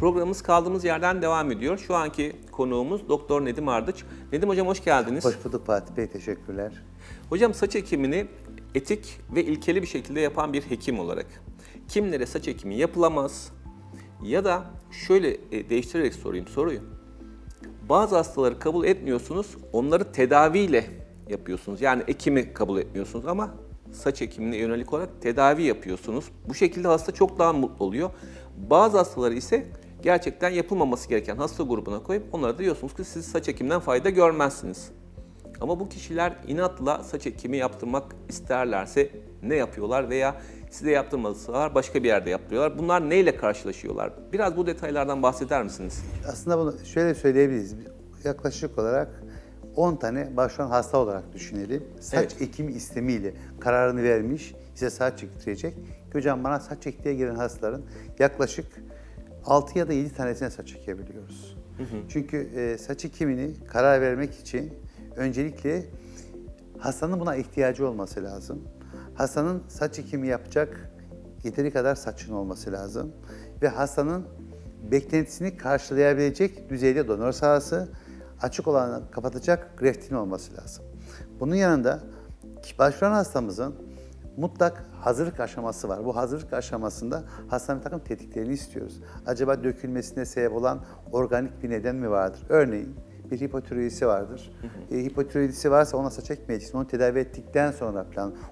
Programımız kaldığımız yerden devam ediyor. Şu anki konuğumuz Doktor Nedim Ardıç. Nedim Hocam hoş geldiniz. Hoş bulduk Fatih Bey, teşekkürler. Hocam saç ekimini etik ve ilkeli bir şekilde yapan bir hekim olarak kimlere saç ekimi yapılamaz ya da şöyle değiştirerek sorayım soruyu. Bazı hastaları kabul etmiyorsunuz, onları tedaviyle yapıyorsunuz. Yani ekimi kabul etmiyorsunuz ama saç ekimine yönelik olarak tedavi yapıyorsunuz. Bu şekilde hasta çok daha mutlu oluyor. Bazı hastaları ise gerçekten yapılmaması gereken hasta grubuna koyup onlara diyorsunuz ki siz saç ekiminden fayda görmezsiniz. Ama bu kişiler inatla saç ekimi yaptırmak isterlerse ne yapıyorlar veya size yaptırmalılar başka bir yerde yaptırıyorlar. Bunlar neyle karşılaşıyorlar? Biraz bu detaylardan bahseder misiniz? Aslında bunu şöyle söyleyebiliriz. Yaklaşık olarak 10 tane başvuran hasta olarak düşünelim. Saç ekimi istemiyle kararını vermiş, size saç ektirecek. Hocam bana saç ektiğe gelen hastaların yaklaşık 6 ya da 7 tanesine saç ekebiliyoruz. Çünkü saç ekimini karar vermek için öncelikle hastanın buna ihtiyacı olması lazım. Hastanın saç ekimi yapacak yeteri kadar saçın olması lazım. Ve hastanın beklentisini karşılayabilecek düzeyde donör sahası, açık olanı kapatacak greftin olması lazım. Bunun yanında başvuran hastamızın mutlak hazırlık aşaması var. Bu hazırlık aşamasında hastanın bir takım tetkiklerini istiyoruz. Acaba dökülmesine sebep olan organik bir neden mi vardır? Örneğin bir hipotiroidisi vardır. Hipotiroidisi varsa ona saç ekmeyeceksiniz. Onu tedavi ettikten sonra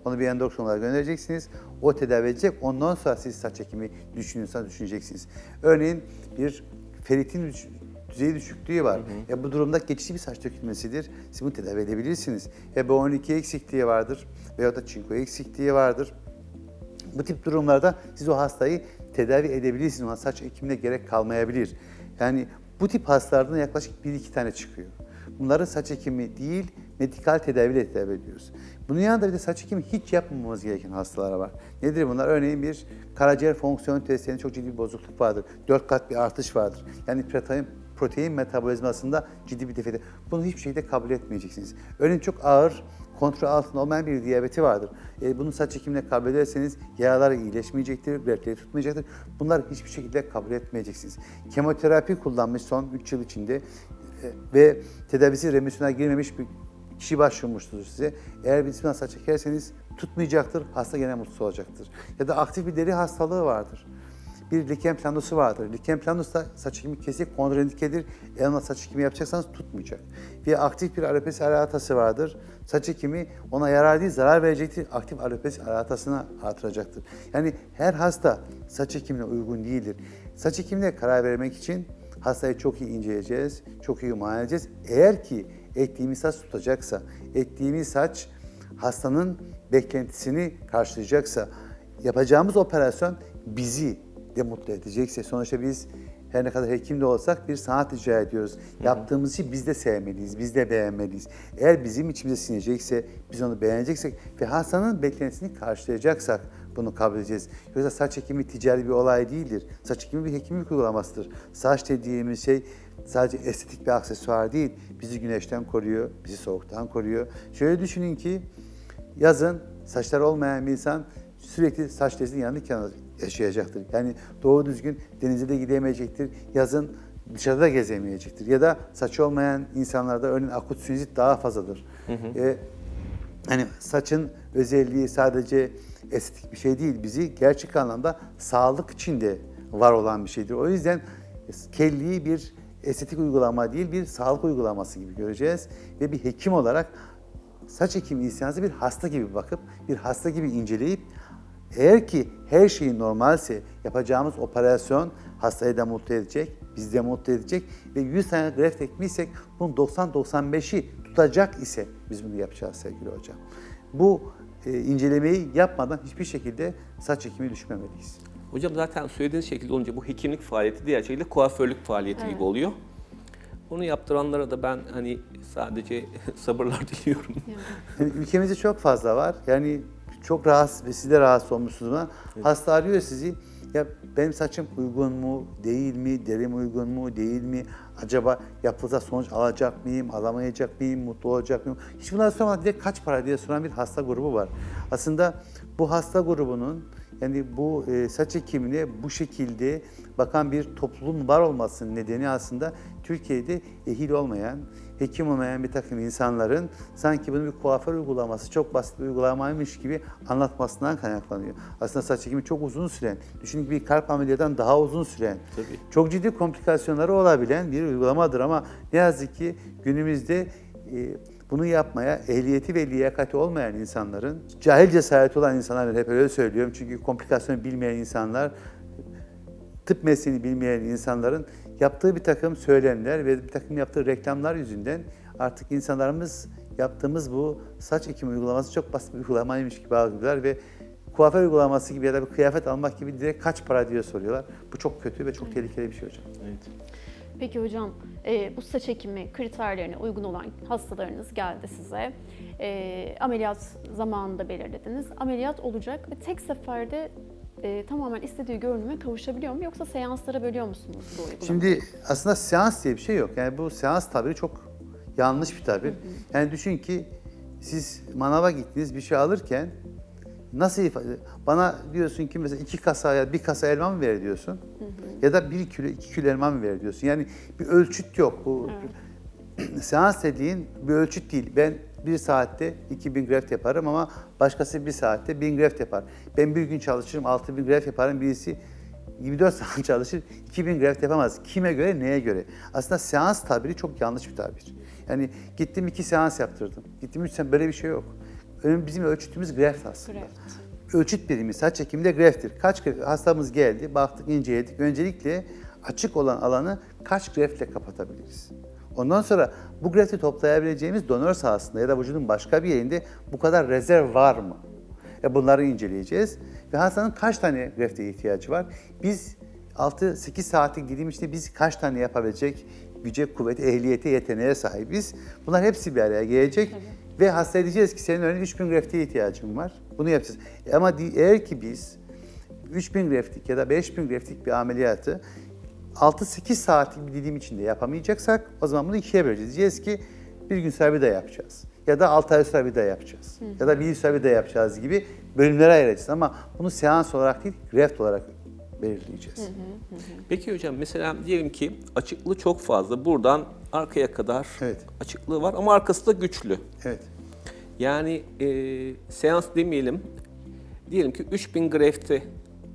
onu bir endokrinologa göndereceksiniz. O tedavi edecek. Ondan sonra siz saç ekimi düşüneceksiniz. Örneğin bir ferritin düzeyi düşüklüğü var. Bu durumda geçici bir saç dökülmesidir. Siz bunu tedavi edebilirsiniz. B12 eksikliği vardır veya da çinko eksikliği vardır. Bu tip durumlarda siz o hastayı tedavi edebilirsiniz. Ona saç ekimine gerek kalmayabilir. Yani bu tip hastalardan yaklaşık 1-2 tane çıkıyor. Bunları saç ekimi değil, medikal tedaviyle tedavi ediyoruz. Bunun yanında bir de saç ekimi hiç yapmamamız gereken hastalar var. Nedir bunlar? Örneğin bir karaciğer fonksiyon testlerinde çok ciddi bir bozukluk vardır. 4 kat bir artış vardır. Yani protein metabolizmasında ciddi bir defekte. Bunu hiçbir şekilde kabul etmeyeceksiniz. Örneğin çok ağır, kontrol altında olmayan bir diyabeti vardır. Bunu saç ekimine kabul ederseniz yağlar iyileşmeyecektir, belirtileri tutmayacaktır. Bunları hiçbir şekilde kabul etmeyeceksiniz. Kemoterapi kullanmış son 3 yıl içinde ve tedavisi remisyona girmemiş bir kişi başvurmuştur size. Eğer bir saç ekerseniz tutmayacaktır, hasta gene mutsuz olacaktır. Ya da aktif bir deri hastalığı vardır. Bir liken planosu vardır. Liken planosu da saç ekimi kesinlikle kontraindikedir. Eğer ona saç ekimi yapacaksanız tutmayacak. Bir aktif bir alopecia areatası vardır. Saç ekimi ona yarar değil, zarar verecektir. Aktif alopecia areatasını artıracaktır. Yani her hasta saç ekimine uygun değildir. Saç ekimine karar vermek için hastayı çok iyi inceleyeceğiz, çok iyi muayene edeceğiz. Eğer ki ektiğimiz saç tutacaksa, ektiğimiz saç hastanın beklentisini karşılayacaksa, yapacağımız operasyon bizi de mutlu edecekse, sonuçta biz her ne kadar hekim de olsak bir sanat icra ediyoruz. Yaptığımız işi biz de sevmeliyiz, biz de beğenmeliyiz. Eğer bizim içimize sinecekse, biz onu beğeneceksek ve hastanın beklentisini karşılayacaksak bunu kabul edeceğiz. Yoksa saç ekimi ticari bir olay değildir. Saç ekimi bir hekimlik uygulamasıdır. Saç dediğimiz şey sadece estetik bir aksesuar değil. Bizi güneşten koruyor, bizi soğuktan koruyor. Şöyle düşünün ki yazın saçları olmayan bir insan sürekli saç telinin yanında yaşayacaktır. Yani doğru düzgün denize de gidemeyecektir. Yazın dışarıda gezemeyecektir. Ya da saçı olmayan insanlarda örneğin akut sinüzit daha fazladır. Hani saçın özelliği sadece estetik bir şey değil. Bizi gerçek anlamda sağlık içinde var olan bir şeydir. O yüzden kelliği bir estetik uygulama değil, bir sağlık uygulaması gibi göreceğiz. Ve bir hekim olarak saç ekimi isteyense bir hasta gibi bakıp, bir hasta gibi inceleyip, eğer ki her şey normalse yapacağımız operasyon hastayı da mutlu edecek, bizi de mutlu edecek ve 100 tane greft ekmişsek bunun 90-95'i tutacak ise biz bunu yapacağız sevgili hocam. Bu incelemeyi yapmadan hiçbir şekilde saç ekimi düşünmemeliyiz. Hocam zaten söylediğiniz şekilde olunca bu hekimlik faaliyeti diğer şekilde kuaförlük faaliyeti gibi oluyor. Bunu yaptıranlara da ben hani sadece sabırlar diliyorum. Yani ülkemizde çok fazla var. Yani çok rahatsız ve siz de rahatsız olmuşsunuz buna. Evet. Hasta arıyor sizi. Ya benim saçım uygun mu, değil mi, derim uygun mu, değil mi? Acaba yapılsa sonuç alacak mıyım, alamayacak mıyım, mutlu olacak mıyım? Hiç bunları sormadan direkt kaç para diye soran bir hasta grubu var. Aslında bu hasta grubunun Yani bu saç ekimine bu şekilde bakan bir topluluğun var olmasının nedeni aslında Türkiye'de ehil olmayan, hekim olmayan bir takım insanların sanki bunu bir kuaför uygulaması, çok basit bir uygulamaymış gibi anlatmasından kaynaklanıyor. Aslında saç ekimi çok uzun süren, düşünün ki bir kalp ameliyatından daha uzun süren, Tabii. çok ciddi komplikasyonları olabilen bir uygulamadır ama ne yazık ki günümüzde bunu yapmaya ehliyeti ve liyakati olmayan insanların, cahil cesareti olan insanlar, hep öyle söylüyorum çünkü komplikasyonu bilmeyen insanlar, tıp mesleğini bilmeyen insanların yaptığı bir takım söylemler ve bir takım yaptığı reklamlar yüzünden artık insanlarımız yaptığımız bu saç ekimi uygulaması çok basit bir uygulamaymış gibi algılıyorlar ve kuaför uygulaması gibi ya da bir kıyafet almak gibi direkt kaç para diye soruyorlar. Bu çok kötü ve çok tehlikeli bir şey hocam. Evet. Peki hocam, bu saç ekimi kriterlerine uygun olan hastalarınız geldi size. Ameliyat zamanında belirlediniz. Ameliyat olacak ve tek seferde tamamen istediği görünüme kavuşabiliyor mu? Yoksa seanslara bölüyor musunuz bu uygulamayı? Şimdi aslında seans diye bir şey yok. Yani bu seans tabiri çok yanlış bir tabir. Yani düşün ki siz manava gittiniz bir şey alırken nasıl ifade? Bana diyorsun ki mesela 2 kasa ya 1 kasa elma mı ver diyorsun? Ya da 1 kilo 2 kilo elma mı ver diyorsun? Yani bir ölçüt yok. Bu seans dediğin bir ölçüt değil. Ben 1 saatte 2000 graft yaparım ama başkası 1 saatte 1000 graft yapar. Ben bir gün çalışırım 6000 graft yaparım. Birisi 24 saat çalışır 2000 graft yapamaz. Kime göre, neye göre? Aslında seans tabiri çok yanlış bir tabir. Yani gittim 2 seans yaptırdım. Gittim 3 seans, böyle bir şey yok. Bizim ölçütümüz graft aslında. Graft. Ölçüt birimi saç ekiminde graft'tir. Kaç hastamız geldi, baktık, inceledik. Öncelikle açık olan alanı kaç graftle kapatabiliriz? Ondan sonra bu grafti toplayabileceğimiz donör sahasında ya da vücudun başka bir yerinde bu kadar rezerv var mı? Bunları inceleyeceğiz. Ve hastanın kaç tane grafte ihtiyacı var? Biz 6-8 saatlik dilim içinde biz kaç tane yapabilecek güce, kuvvete, ehliyete, yeteneğe sahibiz? Bunlar hepsi bir araya gelecek. Tabii. Ve hastaya diyeceğiz ki senin örneğin 3000 grafte ihtiyacın var. Bunu yapacağız. Ama eğer ki biz 3000 graftlik ya da 5000 graftlik bir ameliyatı 6-8 saatlik bir dilim içinde yapamayacaksak o zaman bunu 2'ye böleceğiz. Diyeceğiz ki bir gün sonra bir daha yapacağız. Ya da 6 ay sonra bir daha yapacağız. Ya da 1 yıl sonra bir daha yapacağız gibi bölümlere ayıracağız. Ama bunu seans olarak değil, graft olarak belirleyeceğiz. Peki hocam mesela diyelim ki açıklığı çok fazla. Buradan arkaya kadar açıklığı var ama arkası da güçlü. Evet. Yani seans demeyelim. Diyelim ki 3000 grafte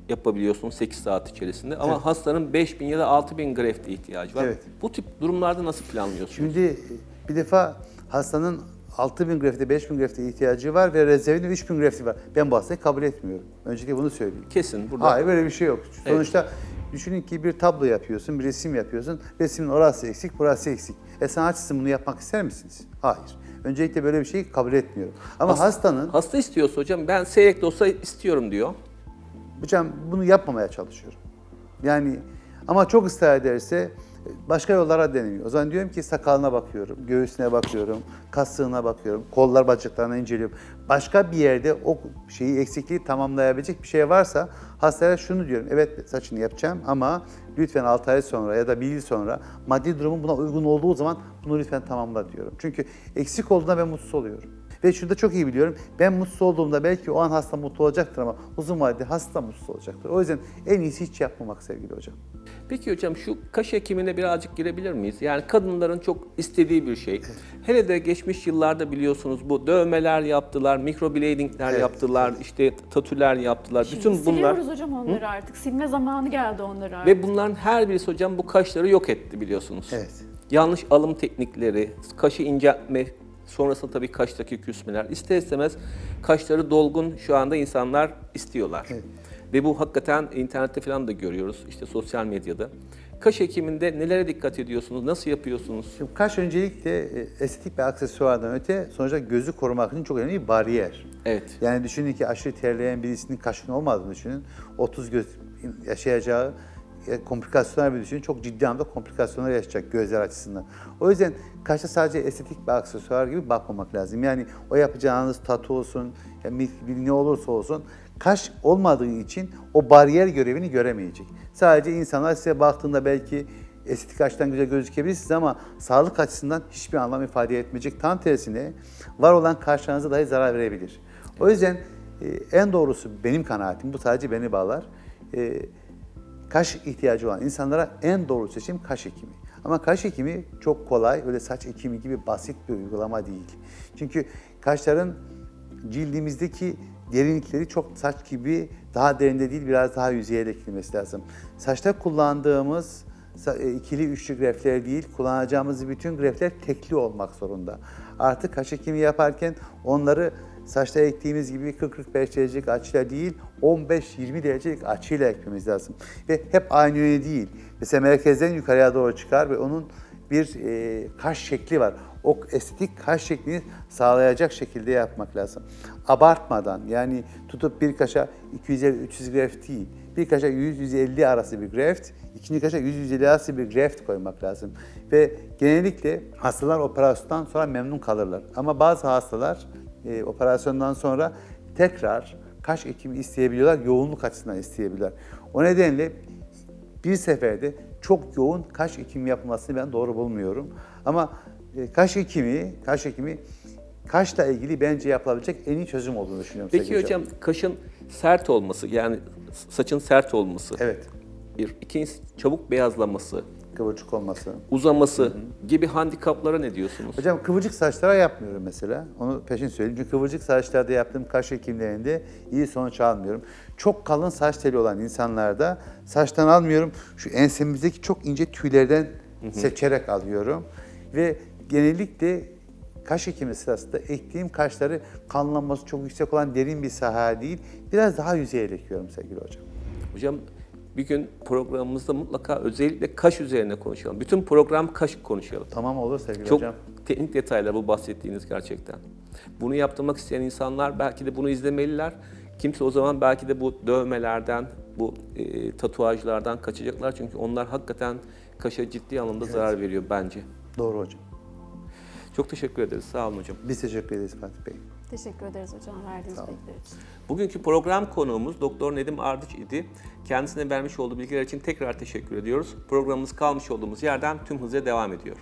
yapabiliyorsun 8 saat içerisinde ama hastanın 5000 ya da 6000 grafte ihtiyacı var. Evet. Bu tip durumlarda nasıl planlıyorsunuz? Şimdi bir defa hastanın 6000 grafte, 5000 grafte ihtiyacı var ve rezervinde 3000 grafte var. Ben bu hastayı kabul etmiyorum. Öncelikle bunu söyleyeyim. Kesin burada. Hayır, böyle bir şey yok. Sonuçta düşünün ki bir tablo yapıyorsun, bir resim yapıyorsun. Resmin orası eksik, burası eksik. Sanatçısın, bunu yapmak ister misiniz? Hayır. Öncelikle böyle bir şeyi kabul etmiyorum. Ama Hasta istiyorsa hocam ben seyrek de olsa istiyorum diyor. Hocam bunu yapmamaya çalışıyorum. Yani ama çok ısrar ederse başka yollara deniyor. O zaman diyorum ki sakalına bakıyorum, göğsüne bakıyorum, kasığına bakıyorum, kollar bacaklarına inceliyorum. Başka bir yerde o eksikliği tamamlayabilecek bir şey varsa hastaya şunu diyorum. Evet, saçını yapacağım ama lütfen 6 ay sonra ya da 1 yıl sonra maddi durumun buna uygun olduğu zaman bunu lütfen tamamla diyorum. Çünkü eksik olduğunda ben mutsuz oluyorum. Ve şunu da çok iyi biliyorum, ben mutsuz olduğumda belki o an hasta mutlu olacaktır ama uzun vadede hasta mutsuz olacaktır. O yüzden en iyisi hiç yapmamak sevgili hocam. Peki hocam şu kaş ekimine birazcık girebilir miyiz? Yani kadınların çok istediği bir şey. Hele de geçmiş yıllarda biliyorsunuz bu dövmeler yaptılar, microbladingler yaptılar, işte tatüler yaptılar. Şimdi bütün bunlar siliyoruz hocam onları artık. Silme zamanı geldi onları artık. ve bunların her birisi hocam bu kaşları yok etti biliyorsunuz. Evet. Yanlış alım teknikleri, kaşı inceltme, sonrasında tabii kaştaki küsmeler. İster istemez kaşları dolgun şu anda insanlar istiyorlar. Evet. Ve bu hakikaten internette falan da görüyoruz, işte sosyal medyada. Kaş ekiminde nelere dikkat ediyorsunuz, nasıl yapıyorsunuz? Şimdi kaş öncelikle estetik bir aksesuardan öte sonuçta gözü korumak için çok önemli bir bariyer. Evet. Yani düşünün ki aşırı terleyen birisinin kaşının olmadığını düşünün. 30 göz yaşayacağı komplikasyonlar bir düşünün. Çok ciddi anlamda komplikasyonlar yaşayacak gözler açısından. O yüzden kaşta sadece estetik bir aksesuar gibi bakmamak lazım. Yani o yapacağınız tatu olsun, yani ne olursa olsun kaş olmadığı için o bariyer görevini göremeyecek. Sadece insanlar size baktığında belki estetik açıdan güzel gözükebilirsiniz ama sağlık açısından hiçbir anlam ifade etmeyecek. Tam tersine var olan kaşlarınıza dahi zarar verebilir. O yüzden En doğrusu benim kanaatim, bu sadece beni bağlar. Kaş ihtiyacı olan insanlara en doğru seçim kaş ekimi. Ama kaş ekimi çok kolay, öyle saç ekimi gibi basit bir uygulama değil. Çünkü kaşların cildimizdeki derinlikleri çok saç gibi daha derinde değil, biraz daha yüzeye ekilmesi lazım. Saçta kullandığımız ikili, üçlü grefler değil, kullanacağımız bütün grefler tekli olmak zorunda. Artık kaş ekimi yaparken onları saçta ektiğimiz gibi 40-45 derecelik açıyla değil, 15-20 derecelik açıyla ekmemiz lazım. Ve hep aynı yöne değil. Mesela merkezden yukarıya doğru çıkar ve onun bir kaş şekli var. O estetik kaş şeklini sağlayacak şekilde yapmak lazım. Abartmadan, yani tutup bir kaşa 250-300 greft değil, bir kaşa 100-150 arası bir greft, ikinci kaşa 100-150 arası bir greft koymak lazım. Ve genellikle hastalar operasyondan sonra memnun kalırlar. Ama bazı hastalar operasyondan sonra tekrar kaş ekimi isteyebiliyorlar, yoğunluk açısından isteyebiliyorlar. O nedenle bir seferde çok yoğun kaş ekimi yapılmasını ben doğru bulmuyorum. Ama kaş ekimi kaşla ilgili bence yapılabilecek en iyi çözüm olduğunu düşünüyorum. Peki hocam, kaşın sert olması, yani saçın sert olması, Evet. İkincisi çabuk beyazlaması, Kıvırcık olması. uzaması gibi handikaplara ne diyorsunuz? Hocam kıvırcık saçlara yapmıyorum mesela. Onu peşin söyleyeyim. Çünkü kıvırcık saçlarda yaptığım kaş ekimlerinde iyi sonuç almıyorum. Çok kalın saç teli olan insanlarda saçtan almıyorum. Şu ensemizdeki çok ince tüylerden seçerek alıyorum. Ve genellikle kaş ekimi sırasında ektiğim kaşları kanlanması çok yüksek olan derin bir saha değil, biraz daha yüzeye ekiyorum sevgili hocam. Hocam, bir gün programımızda mutlaka özellikle kaş üzerine konuşalım. Bütün program kaş konuşalım. Tamam, olur sevgili Çok hocam. teknik detaylar bu bahsettiğiniz gerçekten. Bunu yaptırmak isteyen insanlar belki de bunu izlemeliler. Kimse o zaman belki de bu dövmelerden, bu tatuajlardan kaçacaklar. Çünkü onlar hakikaten kaşa ciddi anlamda zarar veriyor bence. Doğru hocam. Çok teşekkür ederiz. Sağ olun hocam. Biz teşekkür ederiz Fatih Bey. Teşekkür ederiz hocam verdiğiniz bilgiler için. Bugünkü program konuğumuz Doktor Nedim Ardıç idi. Kendisine vermiş olduğu bilgiler için tekrar teşekkür ediyoruz. Programımız kalmış olduğumuz yerden tüm hızla devam ediyor.